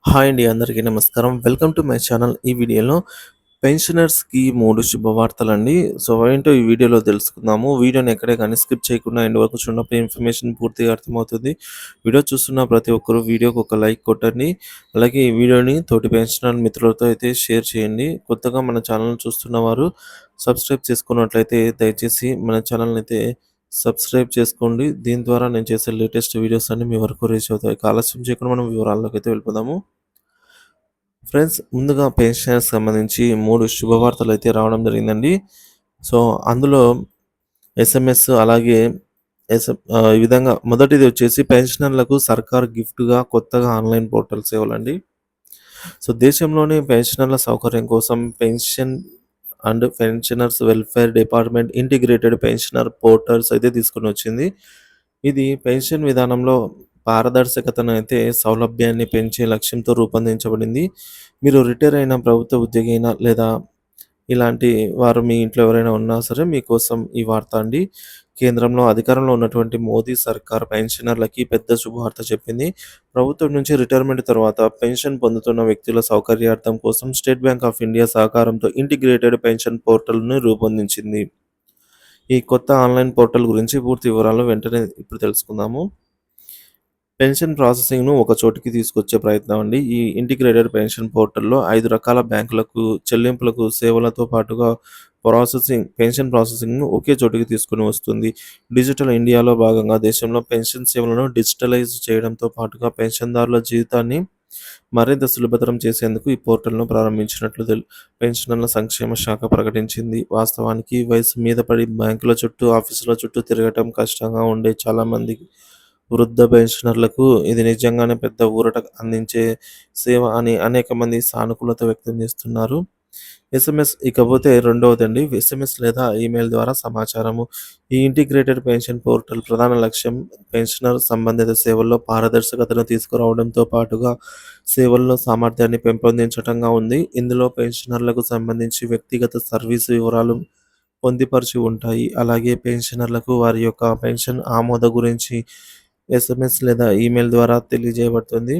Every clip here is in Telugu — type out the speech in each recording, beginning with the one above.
హాయ్ అండి. అందరికీ నమస్కారం. Welcome to my channel. ఈ వీడియోలో పెన్షనర్స్‌కి 3 శుభవార్తలండి. సో, ఏంటో ఈ వీడియోలో తెలుసుకుందాము. వీడియోని ఎక్కడే గాని స్కిప్ చేయకుండా ఎండ్ వరకు చూడనప్పుడు ఇన్ఫర్మేషన్ పూర్తిగా అర్థమవుతుంది. వీడియో చూస్తున్న ప్రతి ఒక్కరు వీడియోకి ఒక లైక్ కొట్టండి. అలాగే ఈ వీడియోని తోటి పెన్షనర్ మిత్రులతో అయితే షేర్ చేయండి. కొత్తగా మన ఛానల్‌ని చూస్తున్న వారు సబ్స్క్రైబ్ చేసుకున్నట్లయితే దయచేసి మన ఛానల్‌ని అయితే సబ్స్క్రైబ్ చేసుకోండి. దీని ద్వారా నేను చేసే లేటెస్ట్ వీడియోస్ అన్నీ మీ వరకు రీచ్ అవుతాయి. ఇక ఆలస్యం చేయకుండా మనం వివరాల్లోకైతే వెళ్ళిపోదాము. ఫ్రెండ్స్, ముందుగా పెన్షనర్స్‌కి సంబంధించి 3 శుభవార్తలైతే రావడం జరిగిందండి. సో, అందులో ఎస్ఎంఎస్ అలాగే ఈ విధంగా మొదటిది వచ్చేసి పెన్షనర్లకు సర్కార్ గిఫ్ట్‌గా కొత్తగా ఆన్‌లైన్ పోర్టల్ సేవలండి. సో, దేశంలోని పెన్షనర్ల సౌకర్యం కోసం pension and pensioners welfare department integrated pensioner portals అయితే తీసుకొనొచ్చింది. ఇది పెన్షన్ విధానంలో పారదర్శకతను అయితే సౌలభ్యాన్ని పెంచే లక్ష్యంతో రూపొందించబడింది. మీరు రిటైర్ అయిన ప్రభుత్వ ఉద్యోగి అయినా లేదా ఇలాంటి వారు మీ ఇంట్లో ఎవరైనా ఉన్నా సరే మీకోసం ఈ వార్త అండి. కేంద్రంలో అధికారంలో ఉన్నటువంటి మోదీ సర్కార్ పెన్షనర్లకి పెద్ద శుభవార్త చెప్పింది. ప్రభుత్వం నుంచి రిటైర్మెంట్ తర్వాత పెన్షన్ పొందుతున్న వ్యక్తుల సౌకర్యార్థం కోసం స్టేట్ బ్యాంక్ ఆఫ్ ఇండియా సహకారంతో ఇంటిగ్రేటెడ్ పెన్షన్ పోర్టల్‌ను రూపొందించింది. ఈ కొత్త ఆన్‌లైన్ పోర్టల్ గురించి పూర్తి వివరాలు వెంటనే ఇప్పుడు తెలుసుకుందాము. పెన్షన్ ప్రాసెసింగ్‌ను ఒక చోటికి తీసుకొచ్చే ప్రయత్నం అండి. ఈ ఇంటిగ్రేటెడ్ పెన్షన్ పోర్టల్‌లో 5 రకాల బ్యాంకులకు చెల్లింపులకు సేవలతో పాటుగా పెన్షన్ ప్రాసెసింగ్‌ను ఒకే చోటికి తీసుకొని వస్తుంది. డిజిటల్ ఇండియాలో భాగంగా దేశంలో పెన్షన్ సేవలను డిజిటలైజ్ చేయడంతో పాటుగా పెన్షన్దారుల జీవితాన్ని మరింత సులభతరం చేసేందుకు ఈ పోర్టల్‌ను ప్రారంభించినట్లు పెన్షనర్ల సంక్షేమ శాఖ ప్రకటించింది. వాస్తవానికి వయసు మీద పడి బ్యాంకుల చుట్టూ, ఆఫీసుల చుట్టూ తిరగటం కష్టంగా ఉండే చాలామంది వృద్ధ పెన్షనర్లకు ఇది నిజంగానే పెద్ద ఊరట అందించే సేవ అని అనేక మంది సానుకూలత వ్యక్తం చేస్తున్నారు. ఎస్ఎంఎస్ ఇకపోతే రెండవదండి. ఎస్ఎంఎస్ లేదా ఈమెయిల్ ద్వారా సమాచారము. ఈ ఇంటిగ్రేటెడ్ పెన్షన్ పోర్టల్ ప్రధాన లక్ష్యం పెన్షనర్ సంబంధిత సేవల్లో పారదర్శకతను తీసుకురావడంతో పాటుగా సేవల్లో సామర్థ్యాన్ని పెంపొందించటంగా ఉంది. ఇందులో పెన్షనర్లకు సంబంధించి వ్యక్తిగత సర్వీసు వివరాలు పొందుపరిచి ఉంటాయి. అలాగే పెన్షనర్లకు వారి యొక్క పెన్షన్ ఆమోద గురించి ఎస్ఎంఎస్ లేదా ఈమెయిల్ ద్వారా తెలియజేయబడుతుంది.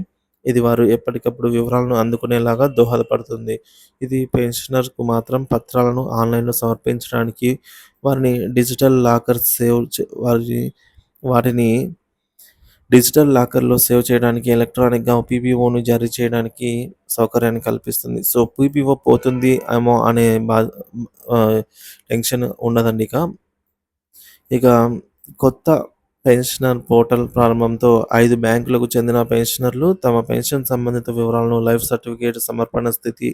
ఇది వారు ఎప్పటికప్పుడు వివరాలను అందుకునేలాగా దోహదపడుతుంది. ఇది పెన్షనర్‌కు మాత్రం పత్రాలను ఆన్‌లైన్‌లో సమర్పించడానికి, వారిని డిజిటల్ లాకర్ సేవ్ చే వారి వాటిని డిజిటల్ లాకర్‌లో సేవ్ చేయడానికి, ఎలక్ట్రానిక్‌గా పీపీఓను జారీ చేయడానికి సౌకర్యాన్ని కల్పిస్తుంది. సో, పీపీఓ పోతుంది ఏమో అనే ఆహ్, టెన్షన్ ఉండదండి ఇక. ఇక కొత్త పెన్షనర్ పోర్టల్ ప్రారంభంతో 5 బ్యాంకులకు చెందిన పెన్షనర్లు తమ పెన్షన్ సంబంధిత వివరాలను, లైఫ్ సర్టిఫికేట్ సమర్పణ స్థితి,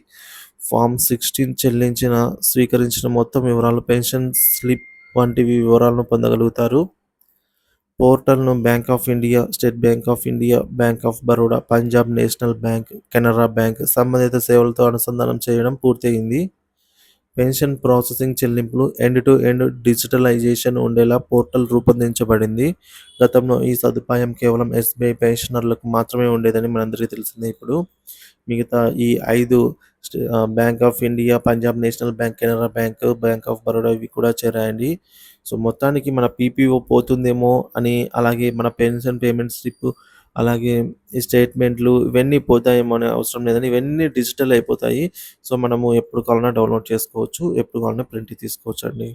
ఫార్మ్ 16 స్వీకరించిన మొత్తం వివరాలు, పెన్షన్ స్లిప్ వంటివి వివరాలను పొందగలుగుతారు. పోర్టల్‌ను bank of India, state bank of India, bank of Baroda, Punjab national bank, Canara bank సంబంధిత సేవలతో అనుసంధానం చేయడం పూర్తయింది. పెన్షన్ ప్రాసెసింగ్ చెల్లింపులు ఎండ్ టు ఎండ్ డిజిటలైజేషన్ ఉండేలా పోర్టల్ రూపొందించబడింది. గతంలో ఈ సదుపాయం కేవలం ఎస్‌బీఐ పెన్షనర్లకు మాత్రమే ఉండేదని మనందరికీ తెలిసిందే ఇప్పుడు. మిగతా ఈ 5 bank of India, Punjab national bank, Canara bank, bank of Baroda ఇవి కూడా చేరాయండి. సో, మొత్తానికి మన పీపీఓ పోతుందేమో అని, అలాగే మన పెన్షన్ పేమెంట్ స్లిప్, అలాగే ఈ స్టేట్మెంట్లు ఇవన్నీ పోతాయేమో అనే అవసరం లేదని ఇవన్నీ డిజిటల్ అయిపోతాయి. సో, మనము ఎప్పుడు కావాలన్నా డౌన్‌లోడ్ చేసుకోవచ్చు. ఎప్పుడు కావాలన్నా ప్రింట్ తీసుకోవచ్చండి.